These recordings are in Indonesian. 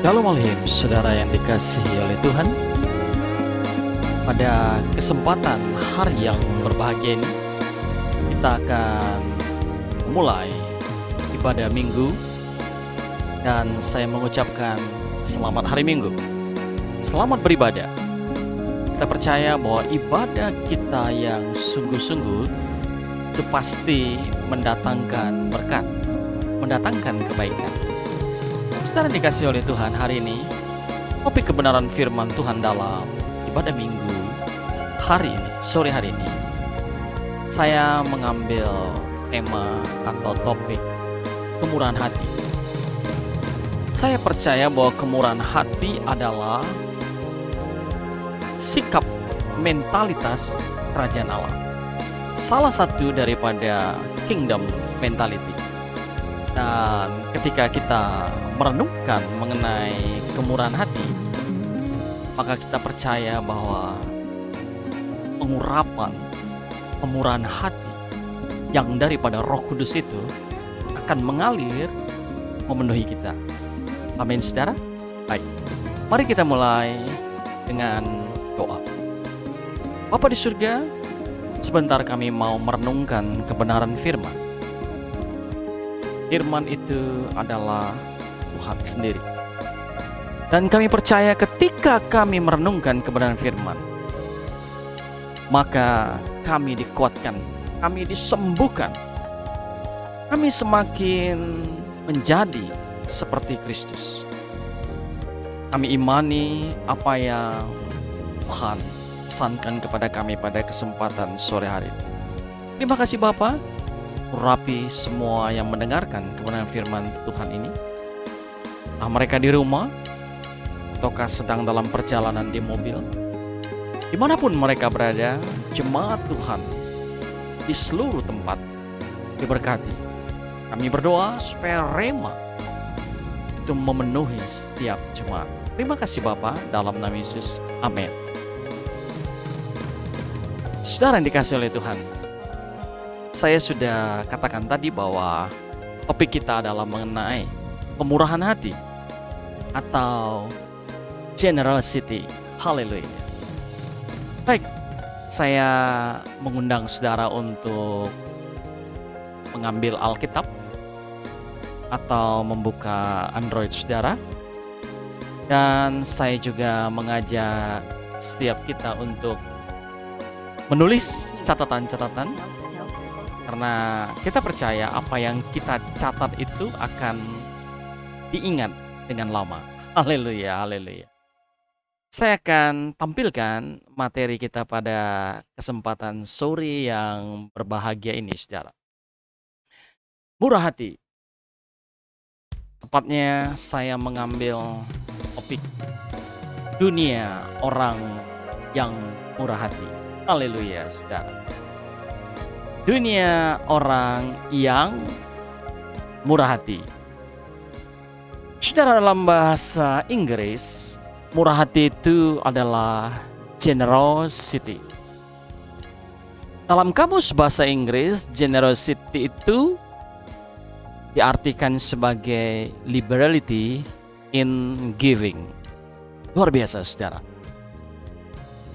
Shalom Alhim, saudara yang dikasihi oleh Tuhan. Pada kesempatan hari yang berbahagia ini, kita akan mulai ibadah minggu. Dan saya mengucapkan selamat hari Minggu. Selamat beribadah. Kita percaya bahwa ibadah kita yang sungguh-sungguh itu pasti mendatangkan berkat, mendatangkan kebaikan. Saudara dikasih oleh Tuhan, hari ini topik kebenaran firman Tuhan dalam ibadah minggu hari ini, sore hari ini, saya mengambil tema atau topik kemurahan hati. Saya percaya bahwa kemurahan hati adalah sikap mentalitas kerajaan Allah, salah satu daripada kingdom mentality. Dan ketika kita merenungkan mengenai kemurahan hati, maka kita percaya bahwa pengurapan, kemurahan hati yang daripada Roh Kudus itu akan mengalir memenuhi kita. Amin, saudara. Baik, mari kita mulai dengan doa. Bapa di surga, sebentar kami mau merenungkan kebenaran firman. Firman itu adalah Tuhan sendiri. Dan kami percaya ketika kami merenungkan kebenaran firman, maka kami dikuatkan, kami disembuhkan, kami semakin menjadi seperti Kristus. Kami imani apa yang Tuhan pesankan kepada kami pada kesempatan sore hari ini. Terima kasih Bapa. Urapi semua yang mendengarkan kebenaran firman Tuhan ini. Mereka di rumah, ataukah sedang dalam perjalanan di mobil, dimanapun mereka berada, jemaat Tuhan di seluruh tempat diberkati. Kami berdoa supaya rema itu memenuhi setiap jemaat. Terima kasih Bapa, dalam nama Yesus, amin. Saudara yang dikasih oleh Tuhan, saya sudah katakan tadi bahwa topik kita adalah mengenai kemurahan hati atau generosity. Haleluya. Baik, saya mengundang saudara untuk mengambil Alkitab atau membuka Android saudara. Dan saya juga mengajak setiap kita untuk menulis catatan-catatan. Karena kita percaya apa yang kita catat itu akan diingat dengan lama. Haleluya, haleluya. Saya akan tampilkan materi kita pada kesempatan sore yang berbahagia ini, saudara. Murah hati. Tepatnya saya mengambil topik dunia orang yang murah hati. Haleluya, saudara. Dunia orang yang murah hati. Saudara, dalam bahasa Inggris, murah hati itu adalah generosity. Dalam kamus bahasa Inggris, generosity itu diartikan sebagai liberality in giving. Luar biasa, saudara.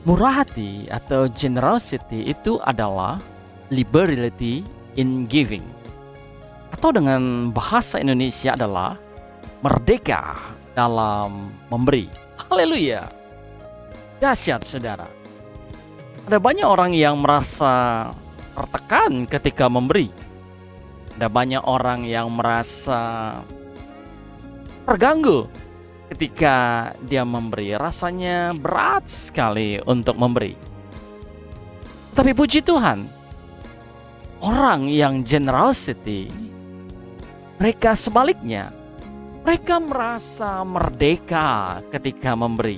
Murah hati atau generosity itu adalah liberality in giving, atau dengan bahasa Indonesia adalah merdeka dalam memberi. Haleluya. Dahsyat, saudara. Ada banyak orang yang merasa tertekan ketika memberi. Ada banyak orang yang merasa terganggu ketika dia memberi. Rasanya berat sekali untuk memberi. Tapi puji Tuhan, orang yang generosity, mereka sebaliknya, mereka merasa merdeka ketika memberi.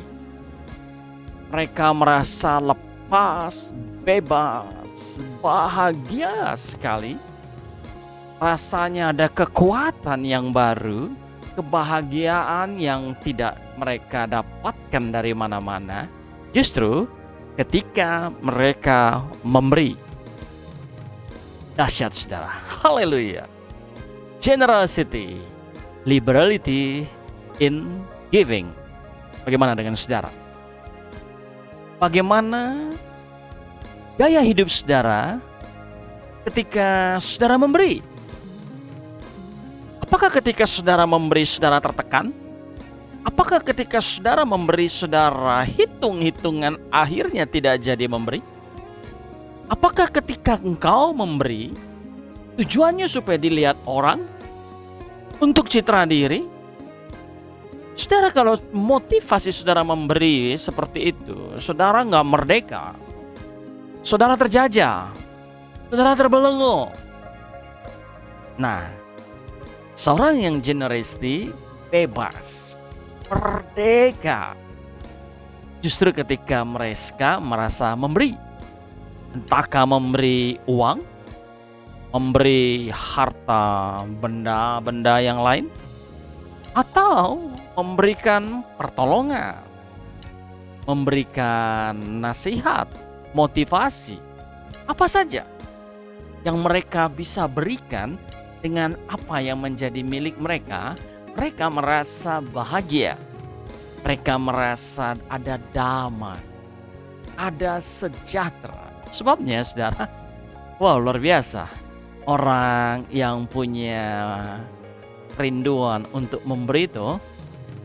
Mereka merasa lepas, bebas, bahagia sekali. Rasanya ada kekuatan yang baru, kebahagiaan yang tidak mereka dapatkan dari mana-mana. Justru ketika mereka memberi. Dahsyat, saudara. Haleluya. Generosity, liberality in giving. Bagaimana dengan saudara? Bagaimana gaya hidup saudara ketika saudara memberi? Apakah ketika saudara memberi saudara tertekan? Apakah ketika saudara memberi saudara hitung-hitungan akhirnya tidak jadi memberi? Apakah ketika engkau memberi tujuannya supaya dilihat orang? Untuk citra diri? Saudara, kalau motivasi saudara memberi seperti itu, saudara nggak merdeka. Saudara terjajah. Saudara terbelenggu. Nah, seorang yang generously bebas, merdeka. Justru ketika mereka merasa memberi. Entahkah memberi uang, memberi harta, benda-benda yang lain, atau memberikan pertolongan, memberikan nasihat, motivasi, apa saja yang mereka bisa berikan dengan apa yang menjadi milik mereka, mereka merasa bahagia, mereka merasa ada damai, ada sejahtera. Sebabnya saudara, wow, luar biasa. Orang yang punya rinduan untuk memberi itu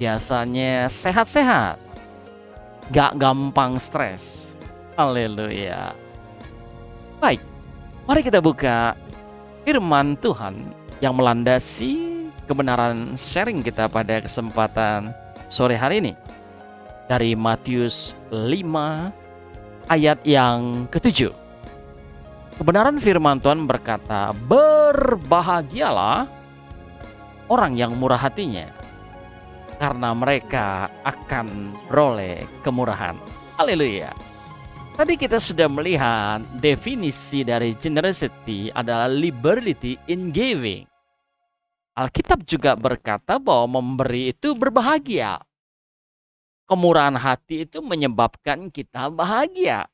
biasanya sehat-sehat, gak gampang stres. Haleluya. Baik, mari kita buka firman Tuhan yang melandasi kebenaran sharing kita pada kesempatan sore hari ini. Dari Matius 5 ayat yang ke-7. Kebenaran firman Tuhan berkata, berbahagialah orang yang murah hatinya, karena mereka akan beroleh kemurahan. Haleluya. Tadi kita sudah melihat definisi dari generosity adalah liberty in giving. Alkitab juga berkata bahwa memberi itu berbahagia. Kemurahan hati itu menyebabkan kita bahagia.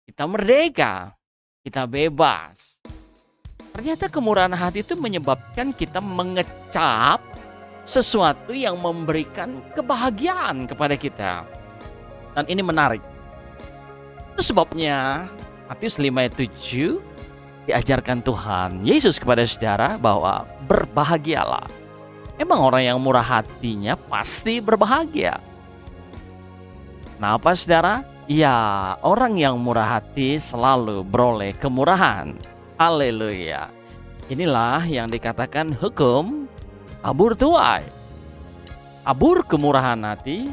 Kita merdeka. Kita bebas. Ternyata kemurahan hati itu menyebabkan kita mengecap sesuatu yang memberikan kebahagiaan kepada kita. Dan ini menarik. Itu sebabnya Matius 5 ayat 7 diajarkan Tuhan Yesus kepada saudara bahwa berbahagialah. Emang orang yang murah hatinya pasti berbahagia. Kenapa saudara? Ya, orang yang murah hati selalu beroleh kemurahan. Haleluya. Inilah yang dikatakan hukum tabur tuai. Tabur kemurahan hati,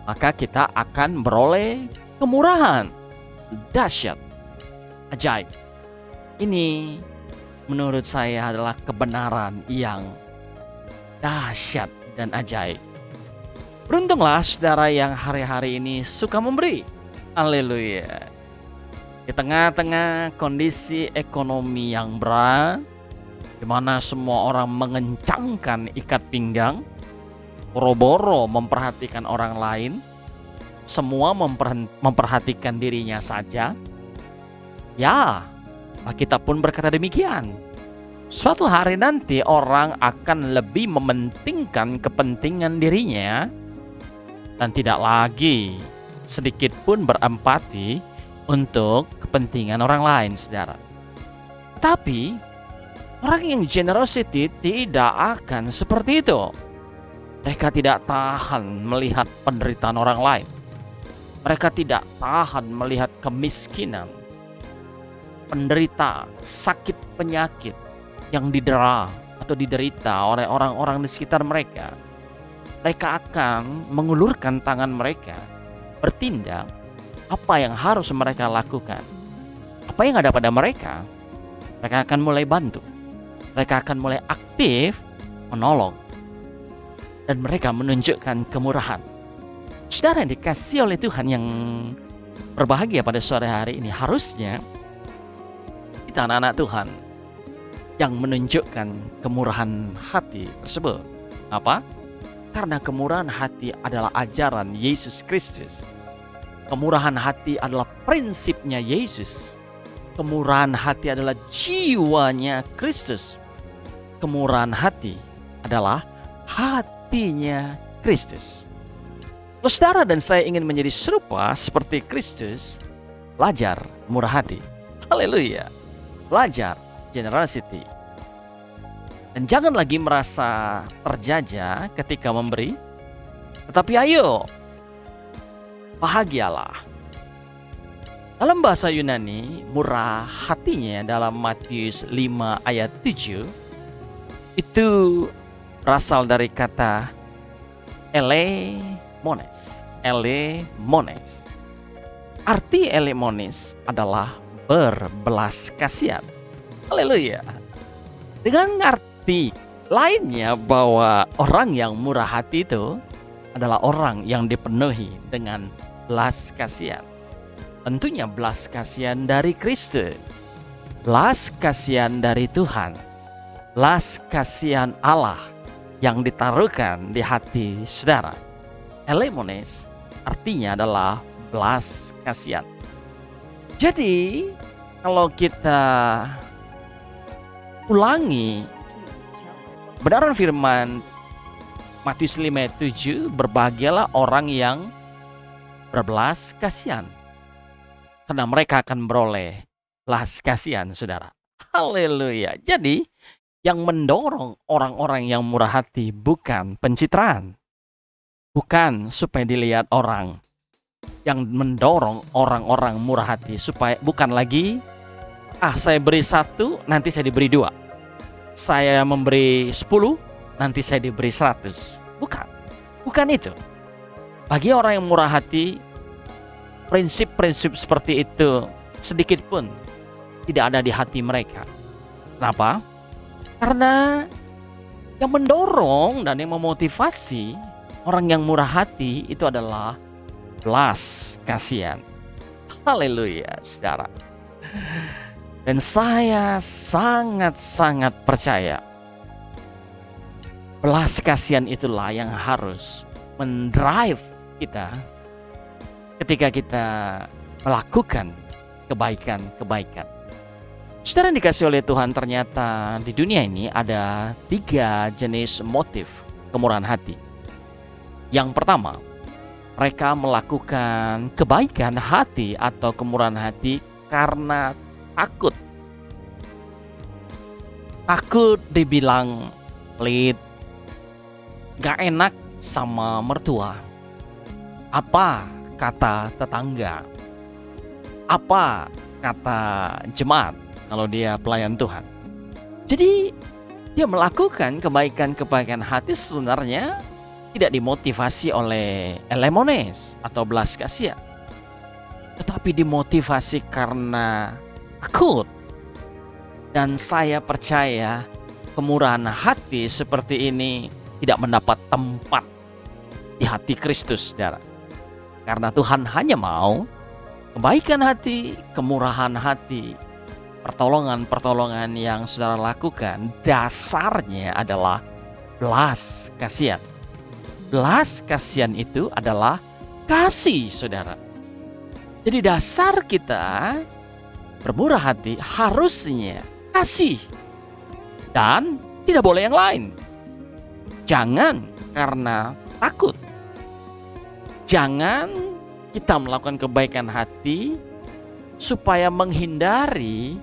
maka kita akan beroleh kemurahan. Dahsyat. Ajaib. Ini menurut saya adalah kebenaran yang dahsyat dan ajaib. Beruntunglah saudara yang hari-hari ini suka memberi. Haleluya. Di tengah-tengah kondisi ekonomi yang berat, di mana semua orang mengencangkan ikat pinggang, boro-boro memperhatikan orang lain, semua memperhatikan dirinya saja. Ya, kita pun berkata demikian. Suatu hari nanti orang akan lebih mementingkan kepentingan dirinya dan tidak lagi sedikit pun berempati untuk kepentingan orang lain, saudara. Tapi orang yang generosity tidak akan seperti itu. Mereka tidak tahan melihat penderitaan orang lain. Mereka tidak tahan melihat kemiskinan, penderitaan, sakit penyakit yang diderita oleh orang-orang di sekitar mereka. Mereka akan mengulurkan tangan mereka, bertindak apa yang harus mereka lakukan. Apa yang ada pada mereka, mereka akan mulai bantu. Mereka akan mulai aktif menolong. Dan mereka menunjukkan kemurahan. Saudara yang dikasihi oleh Tuhan yang berbahagia pada sore hari ini, harusnya kita anak-anak Tuhan yang menunjukkan kemurahan hati tersebut. Apa? Karena kemurahan hati adalah ajaran Yesus Kristus. Kemurahan hati adalah prinsipnya Yesus. Kemurahan hati adalah jiwanya Kristus. Kemurahan hati adalah hatinya Kristus. Kalau saudara dan saya ingin menjadi serupa seperti Kristus, belajar murah hati. Haleluya. Belajar generosity. Dan jangan lagi merasa terjajah ketika memberi, tetapi ayo, bahagialah. Dalam bahasa Yunani, murah hatinya dalam Matius 5 ayat 7 itu berasal dari kata elemones. Elemones. Arti elemones adalah berbelas kasihan. Haleluya. Dengan arti lainnya bahwa orang yang murah hati itu adalah orang yang dipenuhi dengan belas kasihan. Tentunya belas kasihan dari Kristus, belas kasihan dari Tuhan, belas kasihan Allah yang ditaruhkan di hati saudara. Elemones artinya adalah belas kasihan. Jadi kalau kita ulangi kebenaran firman Matius 5 ayat 7, berbahagialah orang yang berbelas kasihan, karena mereka akan beroleh belas kasihan, saudara. Haleluya. Jadi yang mendorong orang-orang yang murah hati bukan pencitraan, bukan supaya dilihat orang. Yang mendorong orang-orang murah hati supaya bukan lagi saya beri 1, nanti saya diberi 2. Saya memberi 10, nanti saya diberi 100. Bukan itu. Bagi orang yang murah hati, prinsip-prinsip seperti itu sedikit pun tidak ada di hati mereka. Kenapa? Karena yang mendorong dan yang memotivasi orang yang murah hati itu adalah belas kasihan. Haleluya, saudara. Dan saya sangat-sangat percaya belas kasihan itulah yang harus mendrive kita ketika kita melakukan kebaikan-kebaikan. Saudara yang dikasih oleh Tuhan, ternyata di dunia ini ada 3 jenis motif kemurahan hati. Yang pertama, mereka melakukan kebaikan hati atau kemurahan hati karena takut. Takut dibilang pelit, gak enak sama mertua. Apa kata tetangga? Apa kata jemaat kalau dia pelayan Tuhan? Jadi dia melakukan kebaikan-kebaikan hati sebenarnya tidak dimotivasi oleh elemones atau belas kasihan, tetapi dimotivasi karena takut. Dan saya percaya kemurahan hati seperti ini tidak mendapat tempat di hati Kristus, saudara. Karena Tuhan hanya mau kebaikan hati, kemurahan hati, pertolongan-pertolongan yang saudara lakukan dasarnya adalah belas kasihan. Belas kasihan itu adalah kasih, saudara. Jadi dasar kita bermurah hati harusnya kasih. Dan tidak boleh yang lain. Jangan karena takut. Jangan kita melakukan kebaikan hati supaya menghindari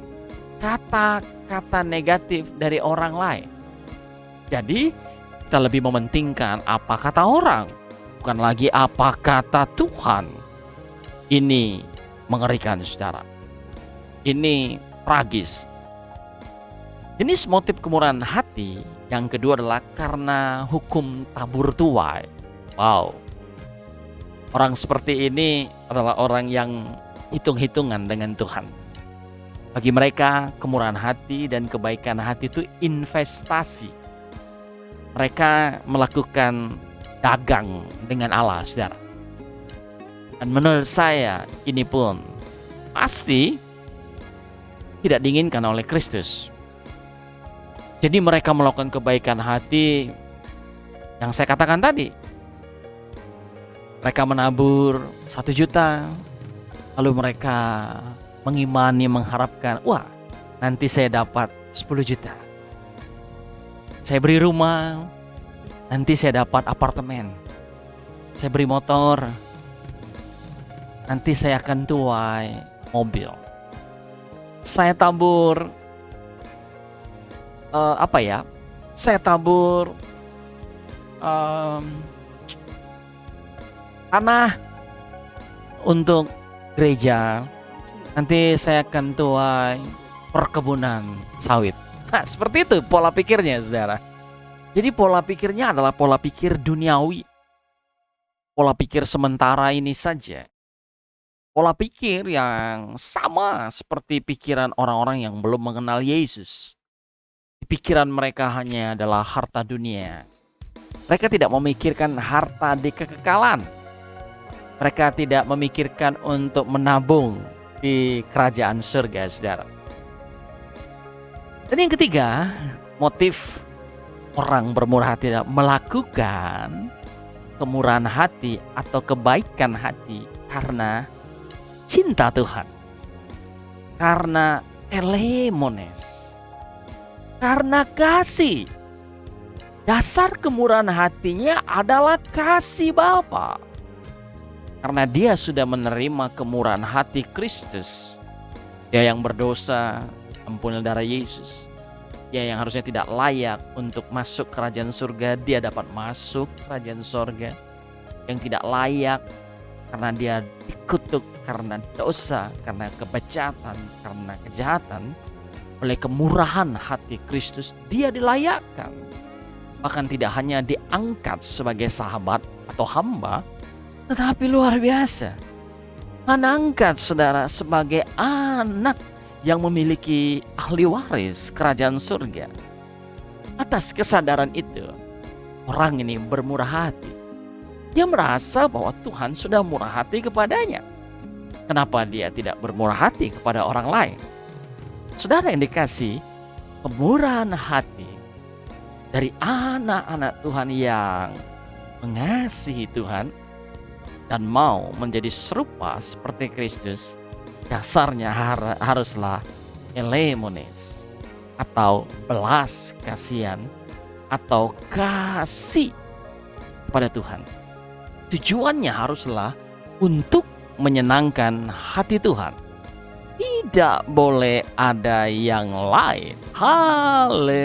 kata-kata negatif dari orang lain. Jadi kita lebih mementingkan apa kata orang, bukan lagi apa kata Tuhan. Ini mengerikan, saudara. Ini tragis. Jenis motif kemurahan hati yang kedua adalah karena hukum tabur tuai. Wow. Orang seperti ini adalah orang yang hitung-hitungan dengan Tuhan. Bagi mereka, kemurahan hati dan kebaikan hati itu investasi. Mereka melakukan dagang dengan Allah, saudara. Dan menurut saya, ini pun pasti tidak diinginkan oleh Kristus. Jadi mereka melakukan kebaikan hati yang saya katakan tadi. Mereka menabur 1 juta, lalu mereka mengimani, mengharapkan, wah nanti saya dapat 10 juta. Saya beri rumah, nanti saya dapat apartemen. Saya beri motor, nanti saya akan tuai mobil. Saya tabur Saya tabur tanah untuk gereja. Nanti saya akan tuai perkebunan sawit. Nah, seperti itu pola pikirnya, saudara. Jadi pola pikirnya adalah pola pikir duniawi. Pola pikir sementara ini saja. Pola pikir yang sama seperti pikiran orang-orang yang belum mengenal Yesus. Pikiran mereka hanya adalah harta dunia. Mereka tidak memikirkan harta di kekekalan. Mereka tidak memikirkan untuk menabung di kerajaan surga, saudara. Dan yang ketiga, motif orang bermurah hati adalah melakukan kemurahan hati atau kebaikan hati karena cinta Tuhan, karena elemones, karena kasih. Dasar kemurahan hatinya adalah kasih Bapa. Karena dia sudah menerima kemurahan hati Kristus. Dia yang berdosa, ampuni darah Yesus. Dia yang harusnya tidak layak untuk masuk kerajaan surga, dia dapat masuk kerajaan surga. Yang tidak layak karena dia dikutuk karena dosa, karena kebejatan, karena kejahatan. Oleh kemurahan hati Kristus, dia dilayakkan. Bahkan tidak hanya diangkat sebagai sahabat atau hamba, tetapi luar biasa, mengangkat saudara sebagai anak yang memiliki ahli waris kerajaan surga. Atas kesadaran itu, orang ini bermurah hati. Dia merasa bahwa Tuhan sudah murah hati kepadanya. Kenapa dia tidak bermurah hati kepada orang lain? Saudara yang dikasih, kemurahan hati dari anak-anak Tuhan yang mengasihi Tuhan dan mau menjadi serupa seperti Kristus, dasarnya haruslah elemones atau belas kasihan atau kasih kepada Tuhan. Tujuannya haruslah untuk menyenangkan hati Tuhan. Tidak boleh ada yang lain. Haleluya.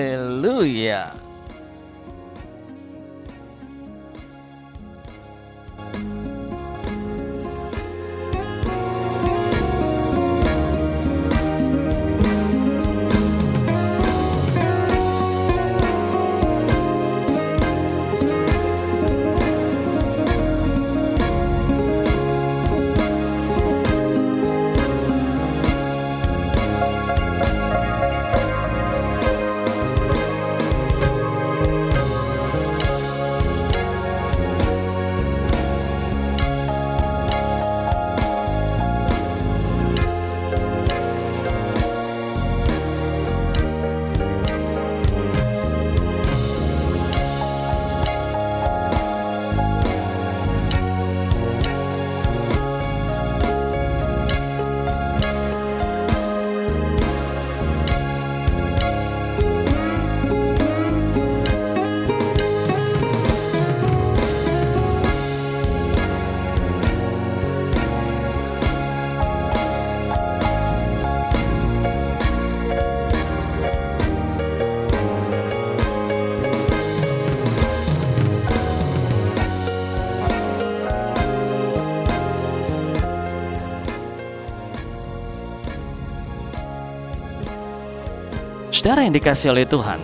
Saudara yang dikasih oleh Tuhan,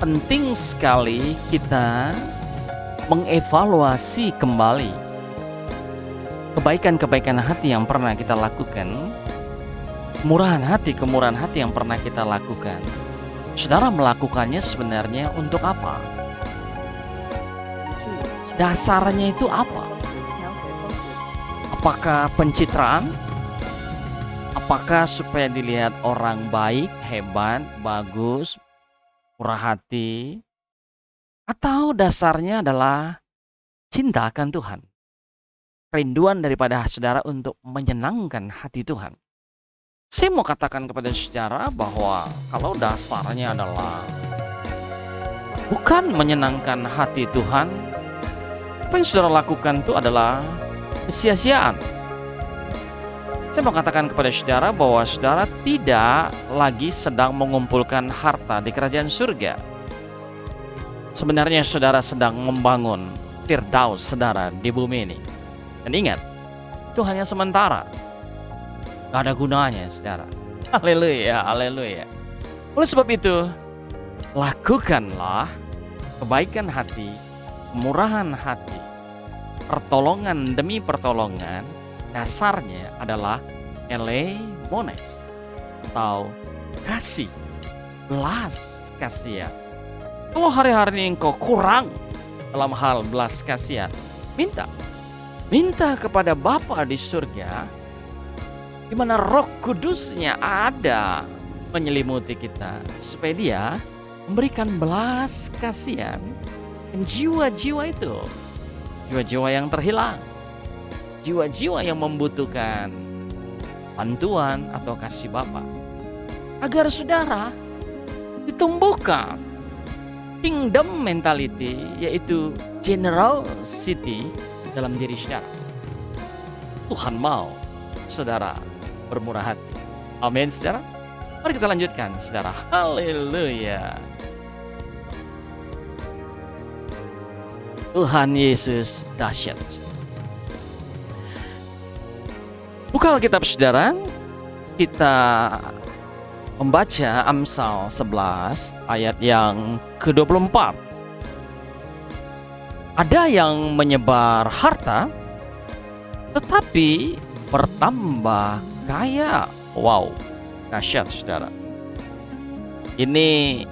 penting sekali kita mengevaluasi kembali kebaikan-kebaikan hati yang pernah kita lakukan, kemurahan hati yang pernah kita lakukan. Saudara melakukannya sebenarnya untuk apa? Dasarnya itu apa? Apakah pencitraan? Apakah supaya dilihat orang baik, hebat, bagus, murah hati? Atau dasarnya adalah cinta akan Tuhan? Kerinduan daripada saudara untuk menyenangkan hati Tuhan. Saya mau katakan kepada saudara bahwa kalau dasarnya adalah bukan menyenangkan hati Tuhan, Apa yang saudara lakukan itu adalah kesia-siaan. Saya mau katakan kepada saudara bahwa saudara tidak lagi sedang mengumpulkan harta di kerajaan surga. Sebenarnya saudara sedang membangun Firdaus saudara di bumi ini. Dan ingat, itu hanya sementara. Gak ada gunanya saudara. Haleluya, haleluya. Oleh sebab itu, lakukanlah kebaikan hati, kemurahan hati, pertolongan demi pertolongan. Dasarnya adalah elemones atau kasih, belas kasihan. Kalau hari-hari ini engkau kurang dalam hal belas kasihan, minta kepada Bapa di surga, di mana Roh Kudusnya ada menyelimuti kita, supaya Dia memberikan belas kasihan dan jiwa-jiwa itu, jiwa-jiwa yang terhilang, jiwa-jiwa yang membutuhkan bantuan atau kasih Bapa, agar saudara ditumbuhkan kingdom mentality, yaitu generosity dalam diri saudara. Tuhan mau saudara bermurah hati. Amin saudara. Mari kita lanjutkan saudara. Haleluya. Tuhan Yesus dahsyat. Buka Alkitab saudara, kita membaca Amsal 11 ayat yang ke-24. Ada yang menyebar harta tetapi bertambah kaya. Wow, dahsyat saudara. Ini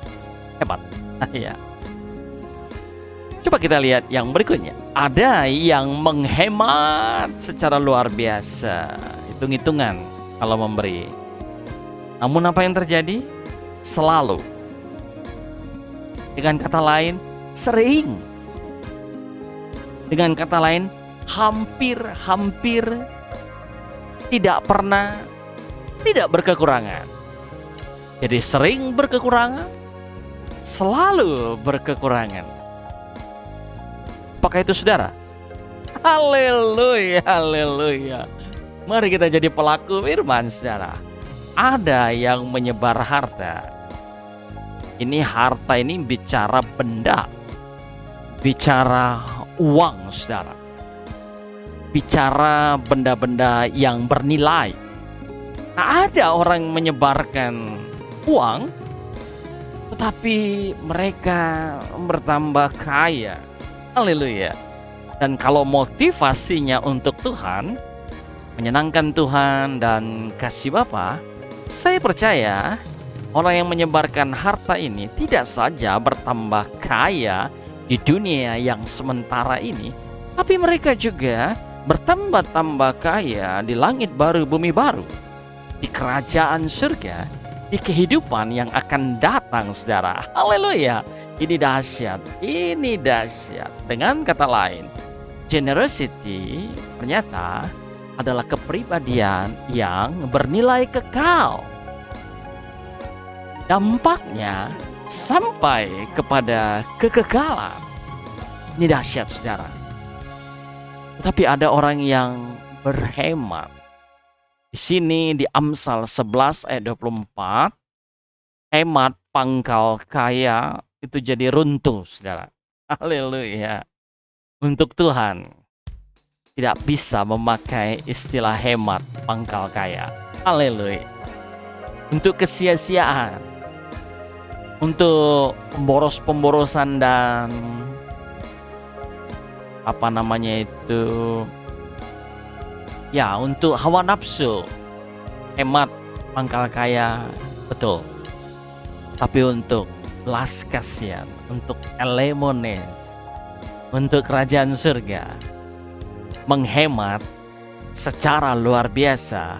hebat. Ya. Coba kita lihat yang berikutnya. Ada yang menghemat secara luar biasa. Hitung-hitungan kalau memberi. Namun apa yang terjadi? Selalu. Dengan kata lain, sering. Dengan kata lain, hampir tidak pernah tidak berkekurangan. Jadi sering berkekurangan, selalu berkekurangan. Apakah itu saudara? Haleluya, haleluya. Mari kita jadi pelaku firman saudara. Ada yang menyebar harta. Ini harta ini bicara benda, bicara uang saudara, bicara benda-benda yang bernilai. Nah, ada orang menyebarkan uang, tetapi mereka bertambah kaya. Haleluya. Dan kalau motivasinya untuk Tuhan, menyenangkan Tuhan dan kasih Bapa, saya percaya orang yang menyebarkan harta ini tidak saja bertambah kaya di dunia yang sementara ini, tapi mereka juga bertambah-tambah kaya di langit baru, bumi baru, di kerajaan surga, di kehidupan yang akan datang, saudara. Haleluya. Ini dahsyat, ini dahsyat. Dengan kata lain, generosity ternyata adalah kepribadian yang bernilai kekal. Dampaknya sampai kepada kekekalan. Ini dahsyat saudara. Tapi ada orang yang berhemat. Di sini di Amsal 11 ayat 24, hemat pangkal kaya itu jadi runtuh saudara. Haleluya. Untuk Tuhan tidak bisa memakai istilah hemat pangkal kaya. Haleluya. Untuk kesia-siaan, untuk pemboros-pemborosan dan untuk hawa nafsu, hemat pangkal kaya betul. Tapi untuk belas kasihan, untuk elemones, untuk kerajaan surga, menghemat secara luar biasa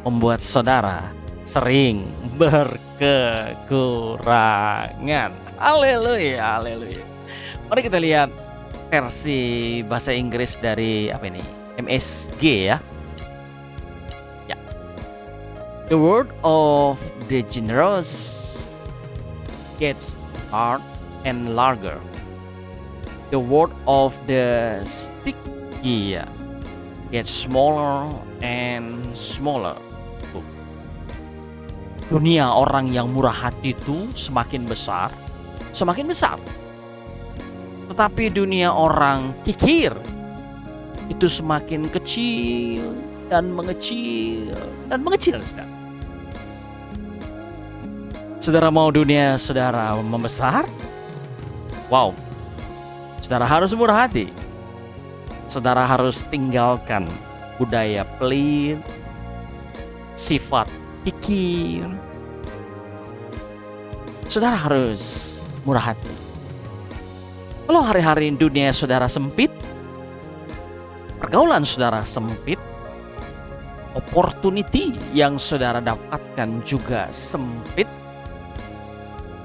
membuat saudara sering berkekurangan. Haleluya, haleluya. Mari kita lihat versi bahasa Inggris dari MSG ya. Ya. The word of the generous gets hard and larger. the world of the Stygia gets smaller and smaller. Dunia orang yang murah hati itu semakin besar, semakin besar. Tetapi dunia orang kikir itu semakin kecil dan mengecil dan mengecil, saudara. Saudara mau dunia saudara membesar? Wow, saudara harus murah hati. Saudara harus tinggalkan budaya pelit, sifat kikir. Saudara harus murah hati. Kalau hari-hari dunia saudara sempit, pergaulan saudara sempit, opportunity yang saudara dapatkan juga sempit,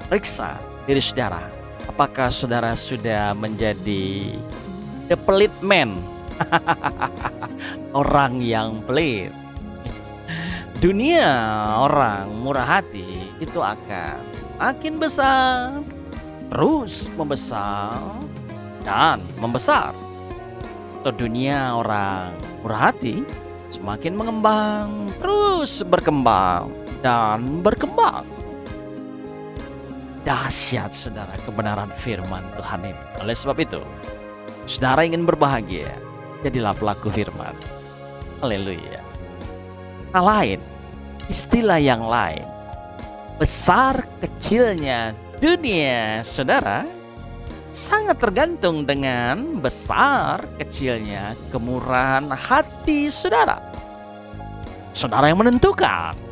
periksa diri saudara. Apakah saudara sudah menjadi the pelit man? Orang yang pelit. Dunia orang murah hati itu akan semakin besar, terus membesar dan membesar. Atau dunia orang murah hati semakin mengembang, terus berkembang dan berkembang. Dahsyat saudara kebenaran firman Tuhan ini. Oleh sebab itu, saudara ingin berbahagia, jadilah pelaku firman. Haleluya. Nah, lain, istilah yang lain, besar kecilnya dunia saudara sangat tergantung dengan besar kecilnya kemurahan hati saudara. Saudara yang menentukan.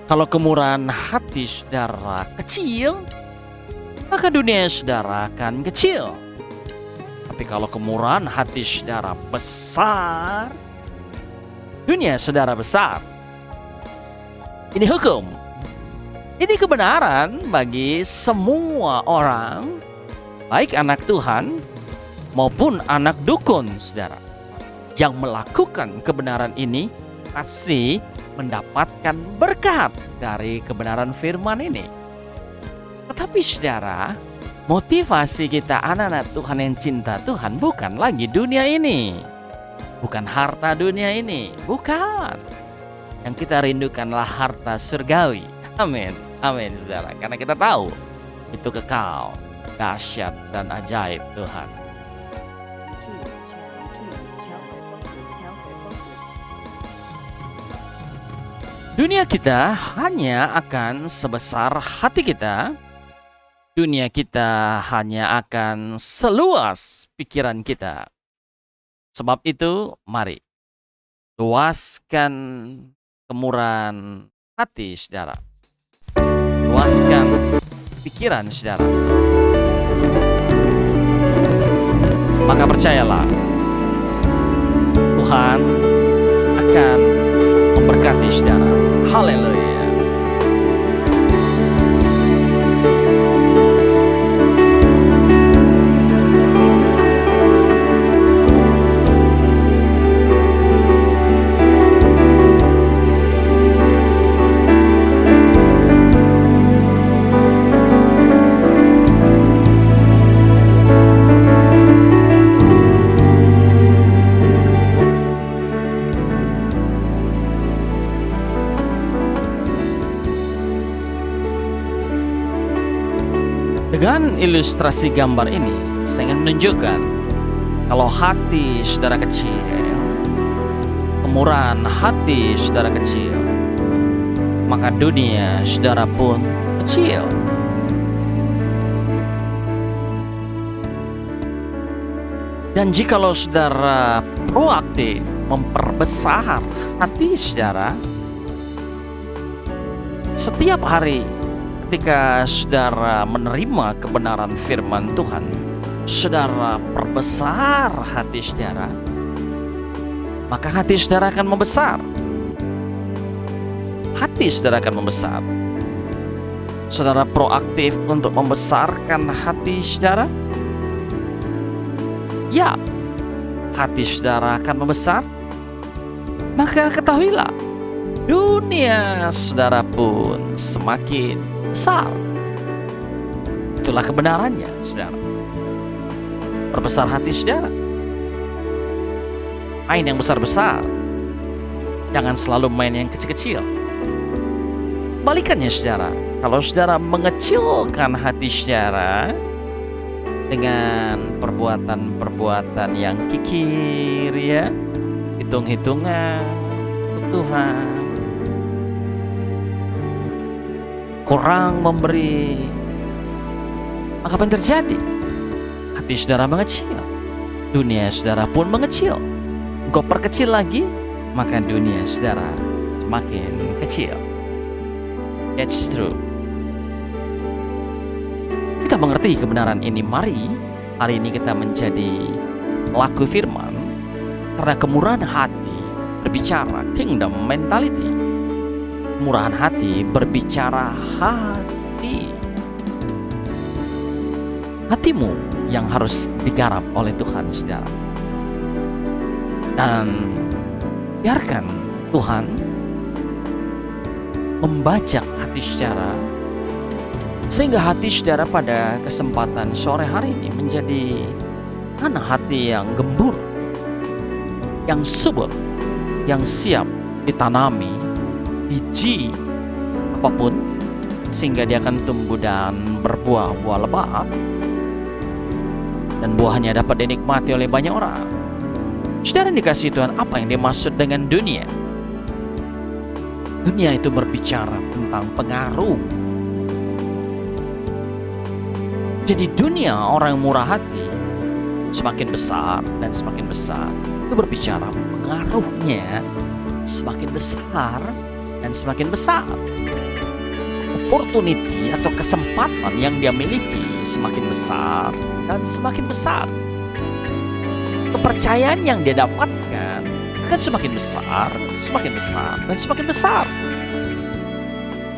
Kalau kemurahan hati saudara kecil, maka dunia saudara akan kecil. Tapi kalau kemurahan hati saudara besar, dunia saudara besar. Ini hukum. Ini kebenaran bagi semua orang, baik anak Tuhan maupun anak dukun, saudara. Yang melakukan kebenaran ini pasti mendapatkan berkat dari kebenaran firman ini. Tetapi saudara, motivasi kita anak-anak Tuhan yang cinta Tuhan bukan lagi dunia ini. Bukan harta dunia ini. Bukan. Yang kita rindukanlah harta surgawi. Amin. Amin saudara. Karena kita tahu itu kekal, dahsyat dan ajaib Tuhan. Dunia kita hanya akan sebesar hati kita. Dunia kita hanya akan seluas pikiran kita. Sebab itu, mari luaskan kemurahan hati saudara. Luaskan pikiran saudara. Maka percayalah, Tuhan akan memberkati saudara. Haleluya. Dengan ilustrasi gambar ini, saya ingin menunjukkan kalau hati saudara kecil, kemurahan hati saudara kecil, maka dunia saudara pun kecil. Dan jikalau saudara proaktif memperbesar hati saudara, setiap hari ketika saudara menerima kebenaran firman Tuhan, saudara perbesar hati saudara, maka hati saudara akan membesar. Hati saudara akan membesar. Saudara proaktif untuk membesarkan hati saudara? Ya, hati saudara akan membesar. Maka ketahuilah, dunia saudara pun semakin besar. Itulah kebenarannya, saudara. Perbesar hati saudara. Main yang besar-besar. Jangan selalu main yang kecil-kecil. Balikannya saudara. Kalau saudara mengecilkan hati saudara dengan perbuatan-perbuatan yang kikir ya, hitung-hitungan Tuhan, kurang memberi, maka apa yang terjadi? Hati saudara mengecil, dunia saudara pun mengecil. Engkau perkecil lagi, maka dunia saudara semakin kecil. That's true. Kita mengerti kebenaran ini, mari hari ini kita menjadi laku firman, karena kemurahan hati berbicara kingdom mentality. Kemurahan hati berbicara hati. Hatimu yang harus digarap oleh Tuhan, saudara. Dan biarkan Tuhan membajak hati saudara, sehingga hati saudara pada kesempatan sore hari ini menjadi hati yang gembur, yang subur, yang siap ditanami biji apapun, sehingga dia akan tumbuh dan berbuah-buah lebat, dan buahnya dapat dinikmati oleh banyak orang. Saudara dikasih Tuhan, apa yang dimaksud dengan dunia? Dunia itu berbicara tentang pengaruh. Jadi dunia orang yang murah hati semakin besar dan semakin besar. Itu berbicara pengaruhnya semakin besar dan semakin besar. Opportunity atau kesempatan yang dia miliki semakin besar dan semakin besar. Kepercayaan yang dia dapatkan akan semakin besar, semakin besar, dan semakin besar.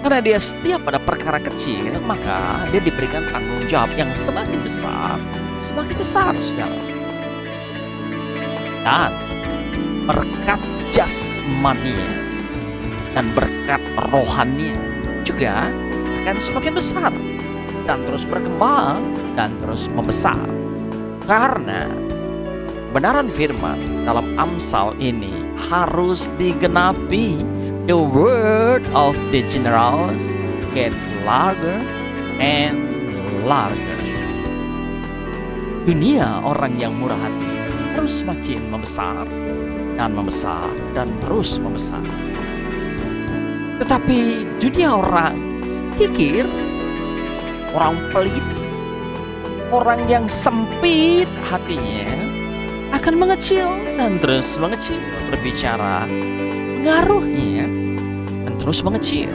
Karena dia setia pada perkara kecil, maka dia diberikan tanggung jawab yang semakin besar, saudara. Dan berkat jasmania dan berkat rohania juga akan semakin besar dan terus berkembang dan terus membesar. Karena kebenaran firman dalam Amsal ini harus digenapi. The word of the generous gets larger and larger. Dunia orang yang murah hati terus semakin membesar dan membesar dan terus membesar. Tetapi dunia orang kikir, orang pelit, orang yang sempit hatinya akan mengecil dan terus mengecil. Berbicara pengaruhnya dan terus mengecil.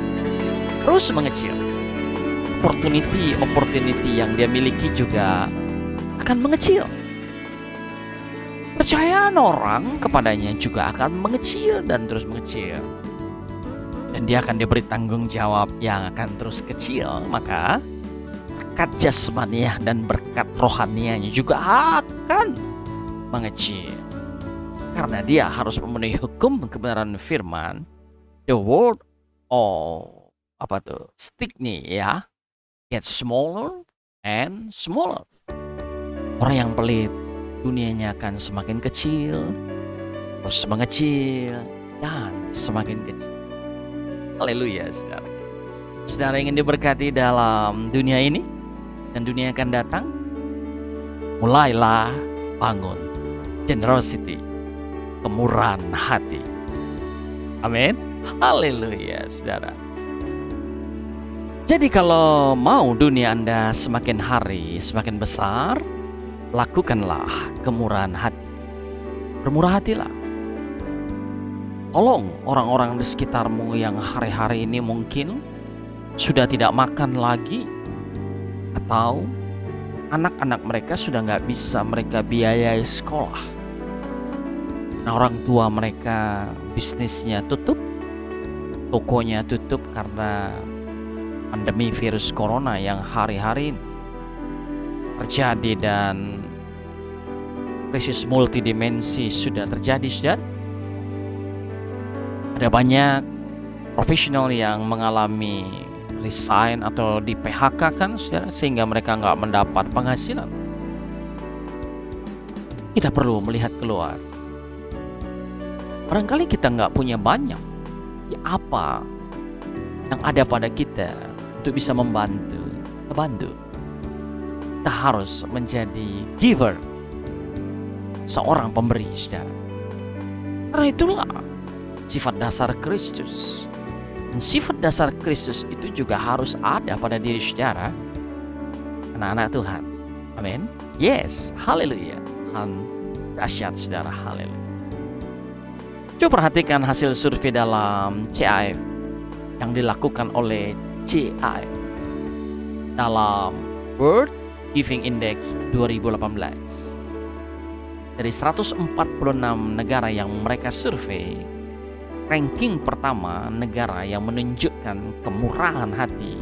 Opportunity yang dia miliki juga akan mengecil. Percayaan orang kepadanya juga akan mengecil dan terus mengecil. Dan dia akan diberi tanggung jawab yang akan terus kecil. Maka berkat jasmaniah dan berkat rohanianya juga akan mengecil. Karena dia harus memenuhi hukum kebenaran firman. The word of stick nih ya, get smaller and smaller. Orang yang pelit, dunianya akan semakin kecil, terus mengecil dan semakin kecil. Haleluya, saudara. Saudara ingin diberkati dalam dunia ini dan dunia akan datang, mulailah bangun generosity, kemurahan hati. Amin. Haleluya, saudara. Jadi kalau mau dunia Anda semakin hari semakin besar, lakukanlah kemurahan hati. Bermurah hatilah. Tolong orang-orang di sekitarmu yang hari-hari ini mungkin sudah tidak makan lagi, atau anak-anak mereka sudah nggak bisa mereka biayai sekolah. Nah, orang tua mereka bisnisnya tutup, tokonya tutup karena pandemi virus corona yang hari-hari ini terjadi, dan krisis multidimensi sudah terjadi, saudara. Ada banyak profesional yang mengalami resign atau di PHK kan saudara, sehingga mereka nggak mendapat penghasilan. Kita perlu melihat keluar. Barangkali kita nggak punya banyak. Ya apa yang ada pada kita untuk bisa membantu? Kita harus menjadi giver, seorang pemberi saudara. Karena itulah sifat dasar Kristus. Dan sifat dasar Kristus itu juga harus ada pada diri saudara, anak-anak Tuhan. Amin. Yes, haleluya. Tuhan dahsyat saudara, haleluya. Coba perhatikan hasil survei dalam CAF yang dilakukan oleh CAF dalam World Giving Index 2018. Dari 146 negara yang mereka survei, ranking pertama negara yang menunjukkan kemurahan hati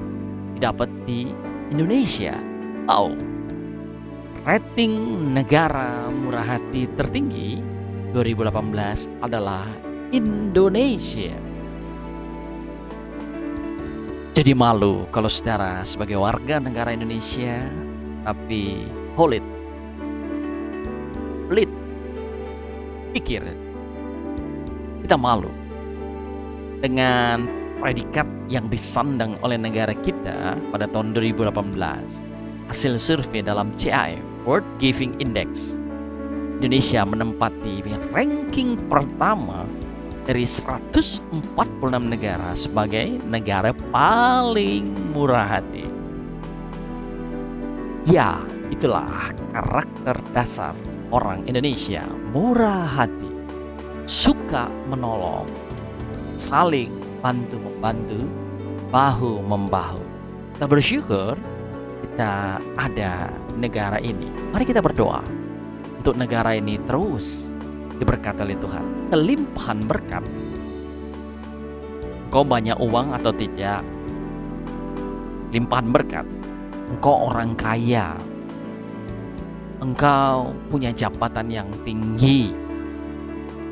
didapat di Indonesia. Rating negara murah hati tertinggi 2018 adalah Indonesia. Jadi malu kalau saudara sebagai warga negara Indonesia tapi pelit, pikir. Kita malu dengan predikat yang disandang oleh negara kita pada tahun 2018. Hasil survei dalam CAF World Giving Index, Indonesia menempati ranking pertama dari 146 negara sebagai negara paling murah hati. Ya, itulah karakter dasar orang Indonesia, murah hati, suka menolong, saling bantu-membantu, bahu-membahu. Kita bersyukur kita ada negara ini. Mari kita berdoa untuk negara ini terus diberkati oleh Tuhan, kelimpahan berkat. Engkau banyak uang atau tidak, limpahan berkat. Engkau orang kaya, engkau punya jabatan yang tinggi,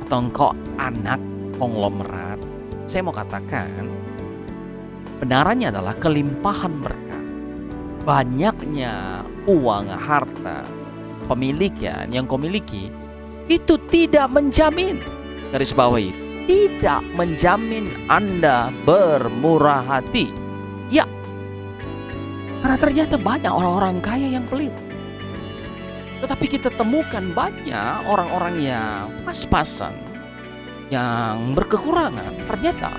atau engkau anak konglomerat. Saya mau katakan, benarannya adalah kelimpahan berkat. Banyaknya uang, harta, pemilikan yang kau miliki itu tidak menjamin, garis bawahi, tidak menjamin Anda bermurah hati. Ya, karena ternyata banyak orang-orang kaya yang pelit. Tetapi kita temukan banyak orang-orang yang pas-pasan, yang berkekurangan. Ternyata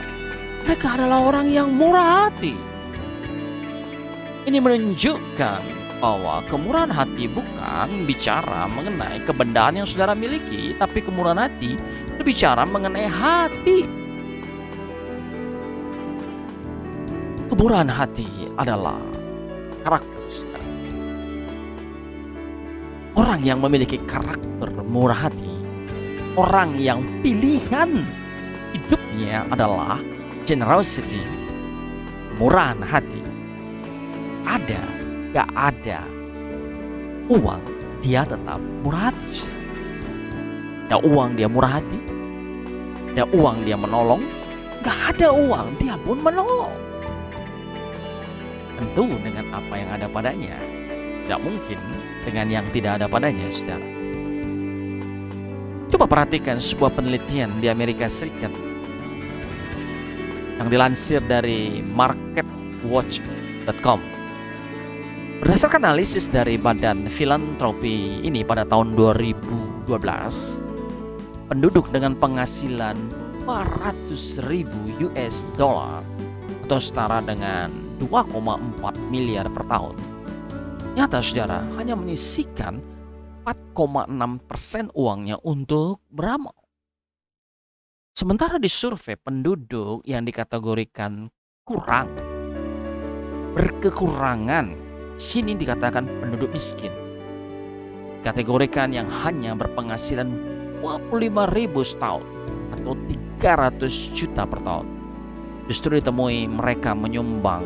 mereka adalah orang yang murah hati. Ini menunjukkan bahwa kemurahan hati bukan bicara mengenai kebendaan yang saudara miliki, tapi kemurahan hati berbicara mengenai hati. Kemurahan hati adalah karakter saudara. Orang yang memiliki karakter murah hati, orang yang pilihan hidupnya adalah generosity, kemurahan hati. Ada, gak ada uang, dia tetap murah hati. Ada uang dia murah hati, ada uang dia menolong, gak ada uang dia pun menolong. Tentu dengan apa yang ada padanya, tidak mungkin dengan yang tidak ada padanya, saudara. Coba perhatikan sebuah penelitian di Amerika Serikat yang dilansir dari marketwatch.com. Berdasarkan analisis dari Badan Filantropi ini pada tahun 2012, penduduk dengan penghasilan 400.000 US dollar atau setara dengan 2,4 miliar per tahun, nyata saudara hanya menyisihkan 4,6% uangnya untuk beramal. Sementara di survei penduduk yang dikategorikan kurang, berkekurangan, sini dikatakan penduduk miskin, kategorikan yang hanya berpenghasilan 25.000 setahun atau 300 juta per tahun, justru ditemui mereka menyumbang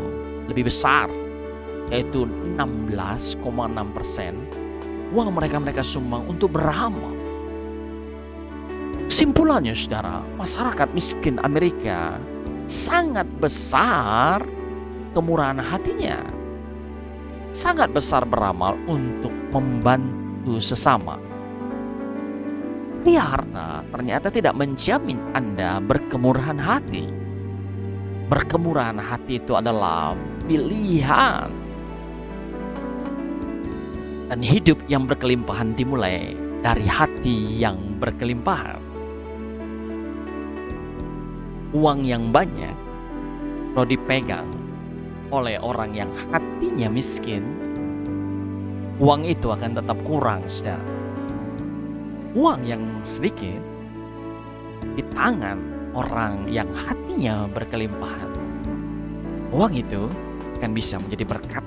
lebih besar, yaitu 16,6% uang mereka sumbang untuk beramal. Kesimpulannya saudara, masyarakat miskin Amerika sangat besar kemurahan hatinya sangat besar beramal untuk membantu sesama. Kaya harta ternyata tidak menjamin Anda berkemurahan hati. Berkemurahan hati itu adalah pilihan. Dan hidup yang berkelimpahan dimulai dari hati yang berkelimpahan. Uang yang banyak kalau dipegang oleh orang yang hatinya miskin, uang itu akan tetap kurang, saudara. Uang yang sedikit di tangan orang yang hatinya berkelimpahan, uang itu akan bisa menjadi berkat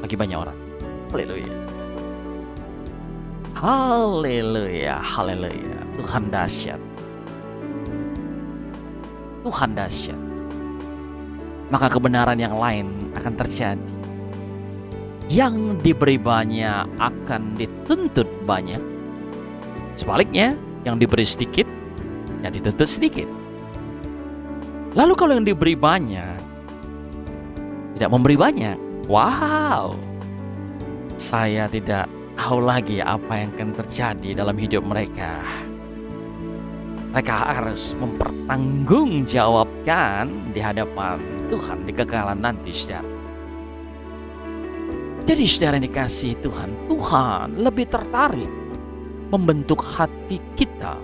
bagi banyak orang. Haleluya. Haleluya, haleluya. Tuhan dahsyat. Tuhan dahsyat. Maka kebenaran yang lain akan terjadi. Yang diberi banyak akan dituntut banyak. Sebaliknya, yang diberi sedikit, ya dituntut sedikit. Lalu kalau yang diberi banyak tidak memberi banyak, wow, saya tidak tahu lagi apa yang akan terjadi dalam hidup mereka. Mereka harus mempertanggungjawabkan di hadapan Tuhan di kekekalan nanti, saudara. Jadi saudara yang dikasihi Tuhan, Tuhan lebih tertarik membentuk hati kita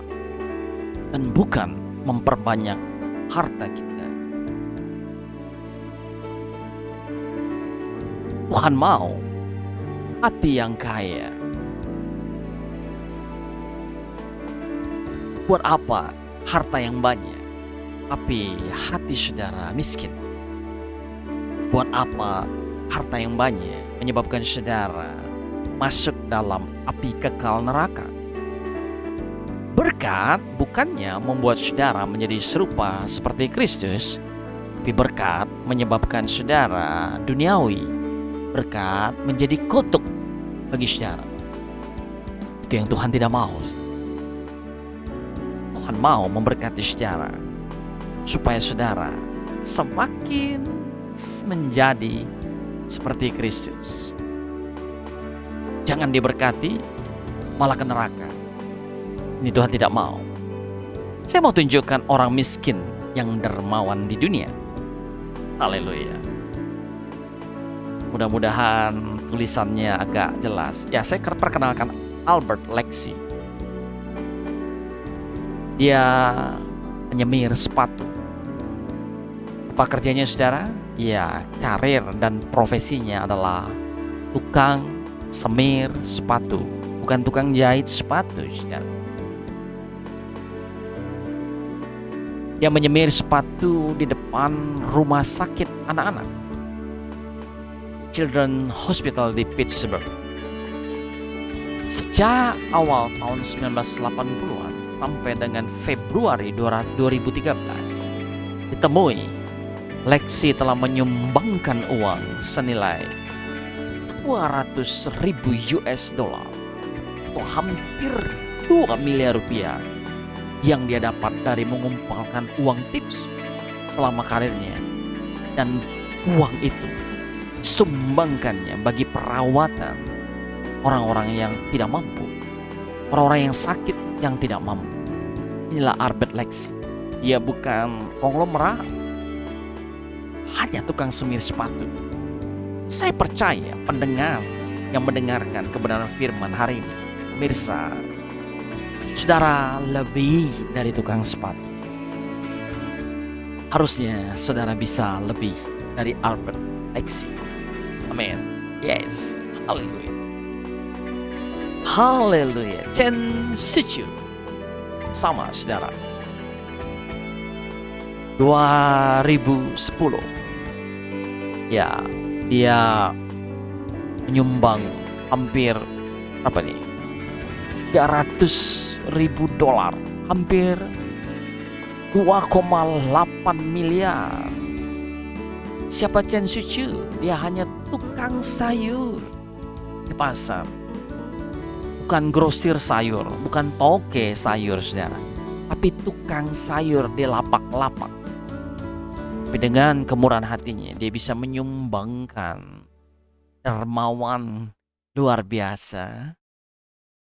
dan bukan memperbanyak harta kita. Tuhan mau hati yang kaya. Buat apa harta yang banyak, tapi hati saudara miskin? Buat apa harta yang banyak menyebabkan saudara masuk dalam api kekal neraka? Berkat bukannya membuat saudara menjadi serupa seperti Kristus, tapi berkat menyebabkan saudara duniawi. Berkat menjadi kutuk bagi saudara. Itu yang Tuhan tidak mau. Tuhan mau memberkati saudara supaya saudara semakin menjadi seperti Kristus. Jangan diberkati malah ke neraka. Ini Tuhan tidak mau. Saya mau tunjukkan orang miskin yang dermawan di dunia. Haleluya. Mudah-mudahan tulisannya agak jelas. Ya, saya perkenalkan Albert Lexi. Dia penyemir sepatu. Apa kerjanya saudara? Ya, karir dan profesinya adalah tukang semir sepatu, bukan tukang jahit sepatu, saudara. Dia menyemir sepatu di depan rumah sakit anak-anak, Children's Hospital di Pittsburgh. Sejak awal tahun 1980-an sampai dengan Februari 2013, ditemui Lexi telah menyumbangkan uang senilai 200.000 US dollar atau hampir 2 miliar rupiah yang dia dapat dari mengumpulkan uang tips selama karirnya, dan uang itu sumbangkannya bagi perawatan orang-orang yang tidak mampu, orang-orang yang sakit yang tidak mampu. Inilah Albert Lexi. Dia bukan konglomerat, hanya tukang semir sepatu. Saya percaya pendengar yang mendengarkan kebenaran firman hari ini, pemirsa, saudara lebih dari tukang sepatu. Harusnya saudara bisa lebih dari Albert Lexi. Amin. Yes. Haleluya. Haleluya. Chen Sichu sama saudara. 2010. Ya, dia menyumbang hampir berapa nih? 300.000 dolar, hampir 2,8 miliar. Siapa Chen Sichu? Dia hanya tukang sayur di pasar. Bukan grosir sayur, bukan toke sayur saudara, tapi tukang sayur di lapak-lapak. Tapi dengan kemurahan hatinya, dia bisa menyumbangkan dermawan luar biasa,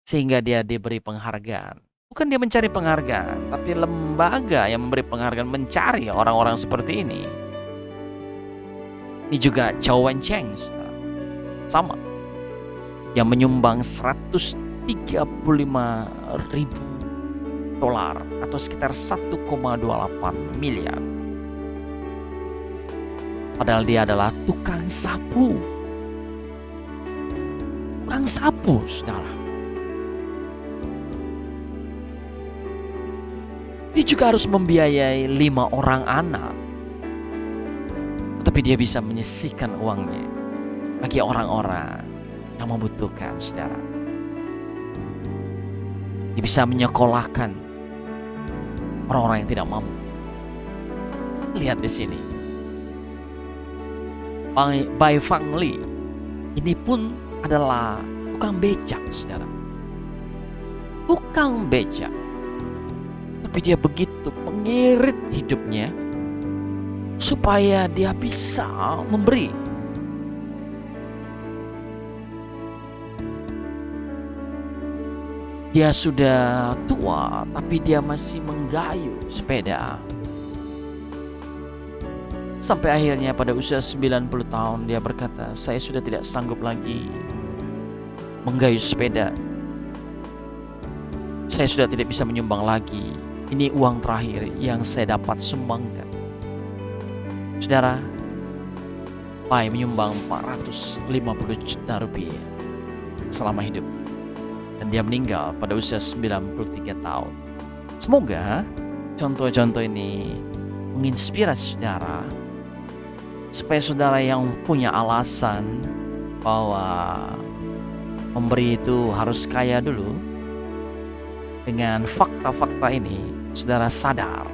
sehingga dia diberi penghargaan. Bukan dia mencari penghargaan, tapi lembaga yang memberi penghargaan mencari orang-orang seperti ini. Ini juga Chao Wen-cheng, sama, yang menyumbang 135.000 dolar atau sekitar 1,28 miliar. Padahal dia adalah tukang sapu. Tukang sapu, saudara. Dia juga harus membiayai 5 orang anak. Tapi dia bisa menyisihkan uangnya bagi orang-orang yang membutuhkan, saudara. Dia bisa menyekolahkan orang-orang yang tidak mampu. Lihat di sini. Bai Fang Li ini pun adalah tukang becak, saudara. Tukang becak. Tapi dia begitu mengirit hidupnya supaya dia bisa memberi. Dia sudah tua, tapi dia masih menggayuh sepeda. Sampai akhirnya pada usia 90 tahun dia berkata, saya sudah tidak sanggup lagi menggayuh sepeda. Saya sudah tidak bisa menyumbang lagi. Ini uang terakhir yang saya dapat sumbangkan. Saudara, Bai menyumbang 450 juta rupiah selama hidup. Dan dia meninggal pada usia 93 tahun. Semoga contoh-contoh ini menginspirasi saudara, supaya saudara yang punya alasan bahwa memberi itu harus kaya dulu, dengan fakta-fakta ini saudara sadar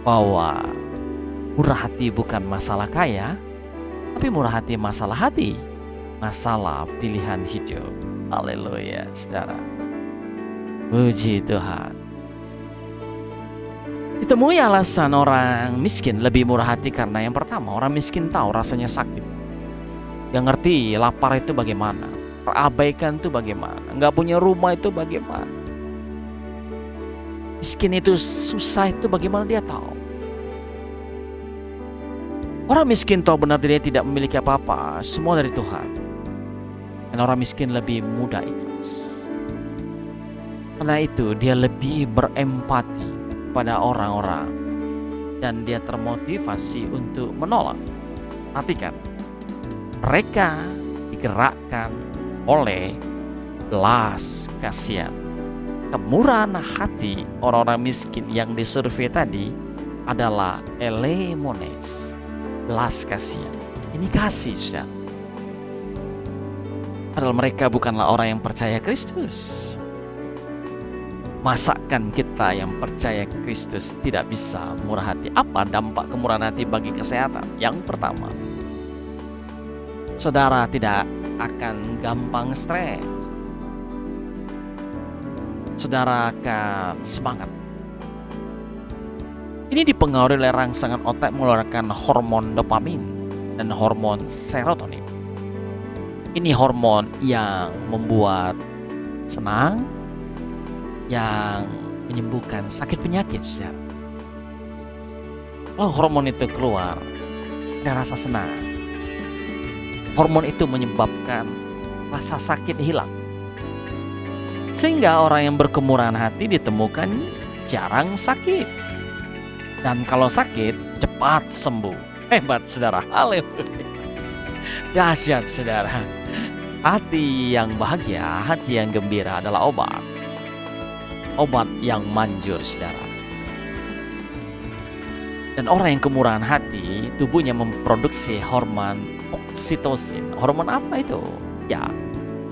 bahwa murah hati bukan masalah kaya, tapi murah hati masalah pilihan hidup. Haleluya, saudara. Puji Tuhan. Ditemui alasan orang miskin lebih murah hati karena yang pertama, orang miskin tahu rasanya sakit. Yang ngerti lapar itu bagaimana, terabaikan itu bagaimana, nggak punya rumah itu bagaimana, miskin itu susah itu bagaimana dia tahu. Orang miskin tahu benar dirinya tidak memiliki apa-apa, semua dari Tuhan. Dan orang miskin lebih mudah ikhlas. Karena itu dia lebih berempati pada orang-orang dan dia termotivasi untuk menolong. Perhatikan, mereka digerakkan oleh belas kasihan. Kemurahan hati orang-orang miskin yang disurvei tadi adalah elemones, belas kasihan. Ini kasih, saudara. Padahal mereka bukanlah orang yang percaya Kristus. Masakan kita yang percaya Kristus tidak bisa murah hati? Apa dampak kemurahan hati bagi kesehatan? Yang pertama, saudara tidak akan gampang stres. Saudara akan semangat. Ini dipengaruhi oleh rangsangan otak mengeluarkan hormon dopamin dan hormon serotonin. Ini hormon yang membuat senang, yang menyembuhkan sakit penyakit. Kalau hormon itu keluar, ada rasa senang. Hormon itu menyebabkan rasa sakit hilang. Sehingga orang yang berkemurahan hati ditemukan jarang sakit. Dan kalau sakit, cepat sembuh. Hebat, saudara. Haleluya. Dahsyat, saudara. Hati yang bahagia, hati yang gembira adalah obat. Obat yang manjur, saudara. Dan orang yang kemurahan hati, tubuhnya memproduksi hormon oksitosin. Hormon apa itu? Ya,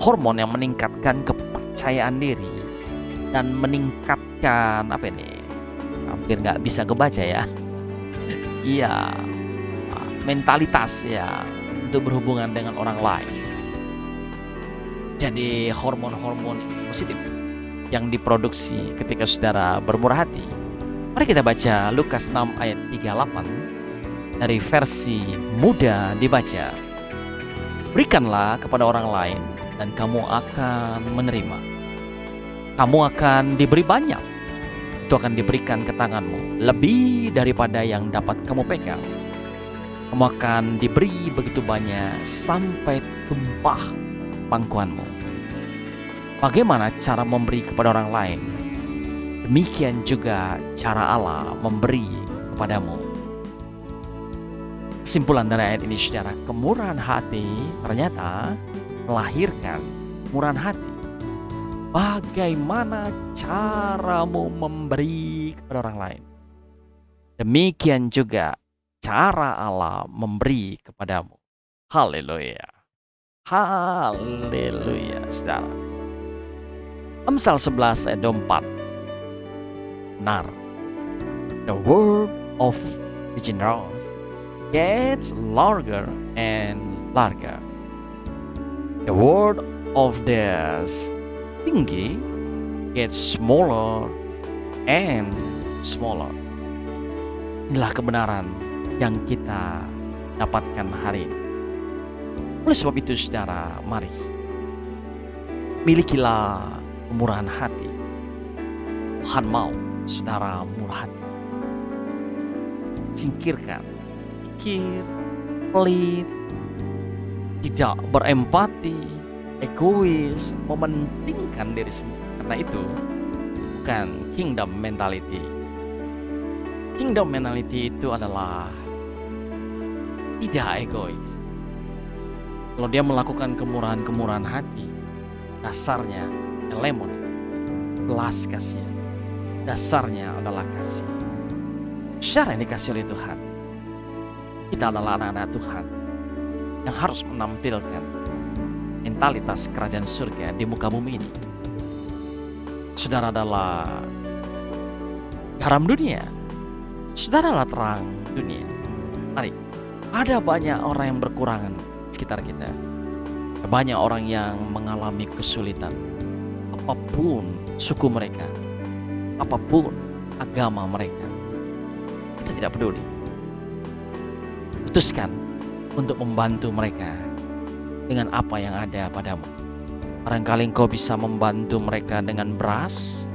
hormon yang meningkatkan kepercayaan diri dan meningkatkan apa ini? Hampir nggak bisa kebaca ya. Iya, mentalitas ya untuk berhubungan dengan orang lain. Jadi hormon-hormon positif yang diproduksi ketika saudara bermurah hati. Mari kita baca Lukas 6 ayat 38 dari versi mudah dibaca. Berikanlah kepada orang lain dan kamu akan menerima. Kamu akan diberi banyak. Itu akan diberikan ke tanganmu, lebih daripada yang dapat kamu pegang. Kamu akan diberi begitu banyak sampai tumpah pangkuanmu. Bagaimana cara memberi kepada orang lain? Demikian juga cara Allah memberi kepadamu. Kesimpulan dari ayat ini, saudara, kemurahan hati ternyata melahirkan kemurahan hati. Bagaimana caramu memberi kepada orang lain? Demikian juga cara Allah memberi kepadamu. Haleluya. Haleluya, saudara. Amsal 11 ayat 4. Benar. The word of the generous gets larger and larger. The word of the stingy gets smaller and smaller. Inilah kebenaran yang kita dapatkan hari ini. Oleh sebab itu, saudara, mari milikilah kemurahan hati. Tuhan mau saudara murah hati. Singkirkan pikir, pelit, tidak berempati, egois, mementingkan diri sendiri. Karena itu bukan kingdom mentality. Kingdom mentality itu adalah tidak egois. Kalau dia melakukan kemurahan-kemurahan hati, dasarnya lemon, belas kasihan. Dasarnya adalah kasih. Secara yang dikasih oleh Tuhan, kita adalah anak-anak Tuhan yang harus menampilkan mentalitas kerajaan surga di muka bumi ini. Saudara adalah garam dunia. Saudara adalah terang dunia. Mari, ada banyak orang yang berkurangan di sekitar kita. Ada banyak orang yang mengalami kesulitan. Apapun suku mereka, apapun agama mereka, kita tidak peduli. Putuskan untuk membantu mereka dengan apa yang ada padamu. Barangkali engkau bisa membantu mereka dengan beras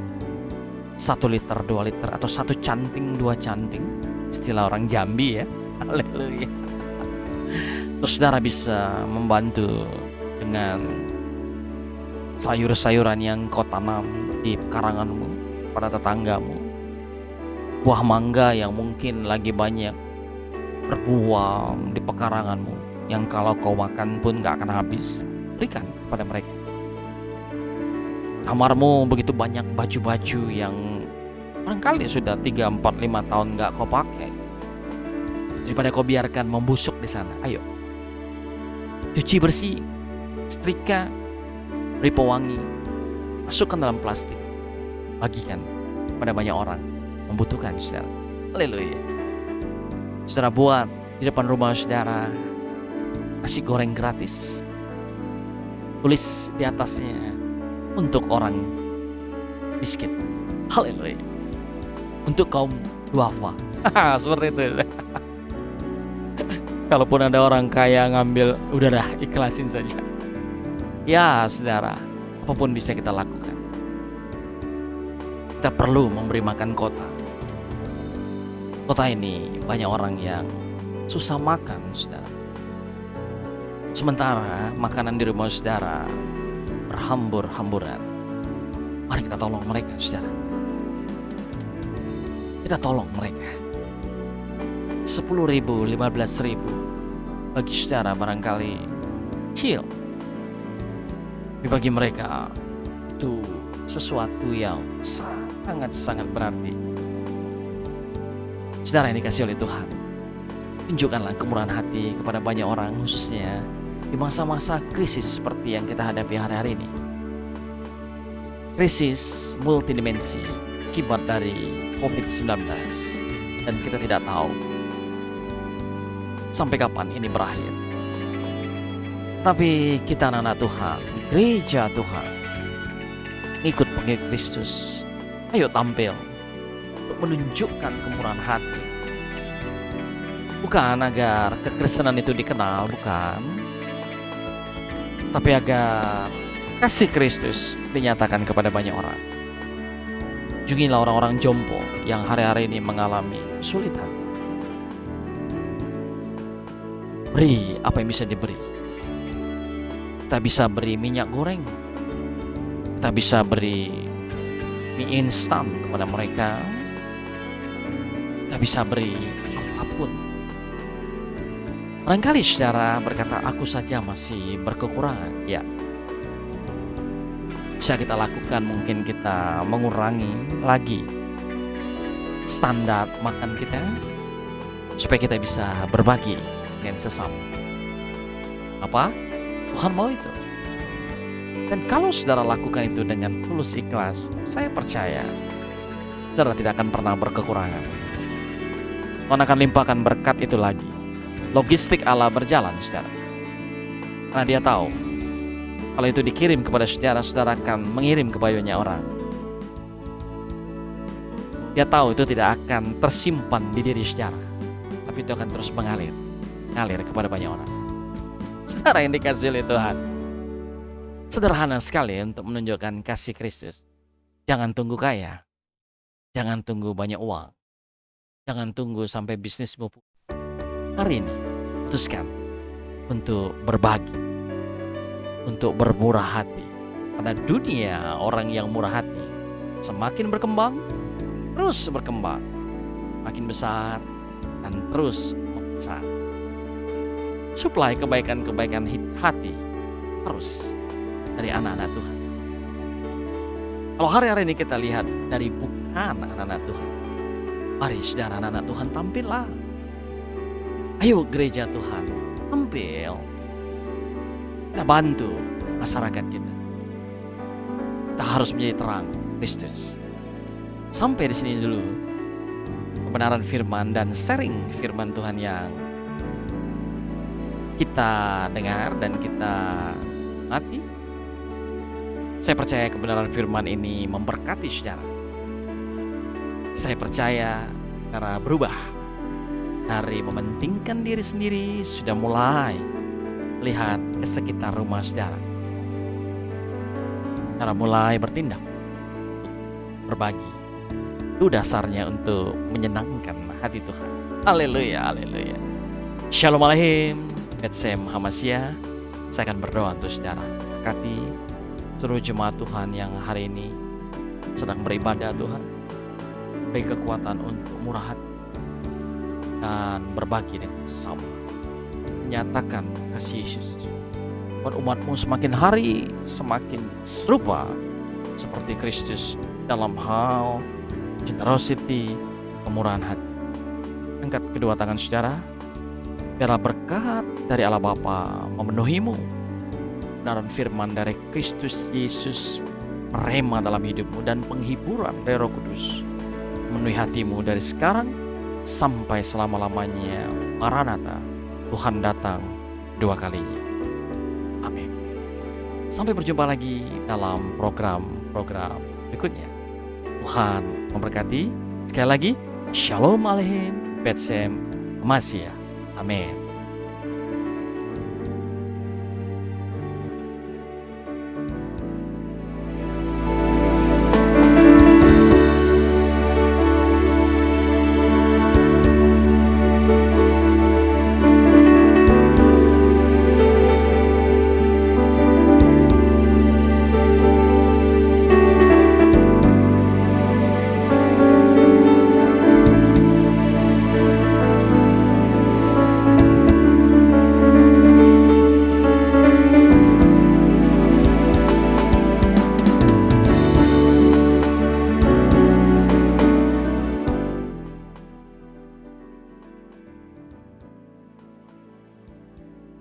1 liter, 2 liter, atau 1 canting, 2 canting. Istilah orang Jambi ya. Haleluya. Terus saudara bisa membantu dengan sayur-sayuran yang kau tanam di pekaranganmu, pada tetanggamu. Buah mangga yang mungkin lagi banyak berbuah di pekaranganmu, yang kalau kau makan pun gak akan habis, berikan kepada mereka. Kamarmu begitu banyak baju-baju yang barangkali sudah 3, 4, 5 tahun gak kau pakai. Daripada kau biarkan membusuk di sana, ayo cuci bersih, setrika, beri pewangi, masukkan dalam plastik, bagikan pada banyak orang membutuhkan, saudara. Haleluya. Saudara, buat di depan rumah saudara nasi goreng gratis, tulis di atasnya untuk orang miskin. Haleluya. Untuk kaum duafa. Seperti itu. Kalaupun ada orang kaya ngambil, udah dah, ikhlasin saja. Ya saudara, apapun bisa kita lakukan. Kita perlu memberi makan kota. Kota ini banyak orang yang susah makan, saudara. Sementara makanan di rumah saudara berhambur-hamburan. Mari kita tolong mereka, saudara. Kita tolong mereka. 10.000, 15.000 bagi saudara barangkali kecil. Bagi mereka itu sesuatu yang sangat-sangat berarti. Saudara yang dikasih oleh Tuhan, tunjukkanlah kemurahan hati kepada banyak orang, khususnya di masa-masa krisis seperti yang kita hadapi hari-hari ini. Krisis multidimensi akibat dari COVID-19, dan kita tidak tahu sampai kapan ini berakhir. Tapi kita anak-anak Tuhan, gereja Tuhan, ikut pengikut Kristus, ayo tampil untuk menunjukkan kemurahan hati. Bukan agar kekristenan itu dikenal, bukan. Tapi agar kasih Kristus dinyatakan kepada banyak orang. Kunjungilah orang-orang jompo yang hari-hari ini mengalami kesulitan. Beri apa yang bisa diberi. Kita bisa beri minyak goreng. Kita bisa beri mie instan kepada mereka. Kita bisa beri apapun. Barangkali saudara berkata, aku saja masih berkekurangan. Ya, bisa kita lakukan, mungkin kita mengurangi lagi standar makan kita supaya kita bisa berbagi dengan sesama. Apa? Tuhan mau itu. Dan kalau saudara lakukan itu dengan tulus ikhlas, saya percaya saudara tidak akan pernah berkekurangan. Tuhan akan limpahkan berkat itu lagi. Logistik Allah berjalan, saudara. Karena dia tahu kalau itu dikirim kepada saudara, saudara akan mengirim ke banyak orang. Dia tahu itu tidak akan tersimpan di diri saudara, tapi itu akan terus mengalir kepada banyak orang. Saudara yang dikasihi oleh Tuhan, sederhana sekali untuk menunjukkan kasih Kristus. Jangan tunggu kaya, jangan tunggu banyak uang, jangan tunggu sampai bisnismu. Hari ini putuskan untuk berbagi, untuk bermurah hati. Karena dunia orang yang murah hati semakin berkembang, terus berkembang, makin besar dan terus membesar. Suplai kebaikan-kebaikan hati harus dari anak-anak Tuhan. Kalau hari-hari ini kita lihat dari bukan anak-anak Tuhan, mari saudara anak-anak Tuhan tampillah. Ayo gereja Tuhan tampil. Kita bantu masyarakat kita. Kita harus menjadi terang Kristus. Sampai di sini dulu kebenaran firman dan sharing firman Tuhan yang kita dengar dan kita mati. Saya percaya kebenaran firman ini memberkati saudara. Saya percaya cara berubah dari mementingkan diri sendiri sudah mulai lihat ke sekitar rumah saudara. Cara mulai bertindak, berbagi. Itu dasarnya untuk menyenangkan hati Tuhan. Haleluya, haleluya. Shalom Aleichem. Betsem Hamasya, saya akan berdoa untuk saudara. Berkati seluruh jemaat Tuhan yang hari ini sedang beribadah Tuhan. Beri kekuatan untuk murah hati dan berbagi dengan sesama. Menyatakan kasih Yesus. Buat umatmu semakin hari semakin serupa seperti Kristus dalam hal generosity, kemurahan hati. Angkat kedua tangan saudara. Biarlah berkat dari Allah Bapa memenuhimu. Kebenaran firman dari Kristus Yesus merema dalam hidupmu dan penghiburan dari Roh Kudus memenuhi hatimu dari sekarang sampai selama-lamanya. Maranatha, Tuhan datang dua kalinya. Amin. Sampai berjumpa lagi dalam program-program berikutnya. Tuhan memberkati. Sekali lagi, Shalom Aleichem, Betsem Hamasya. Amin.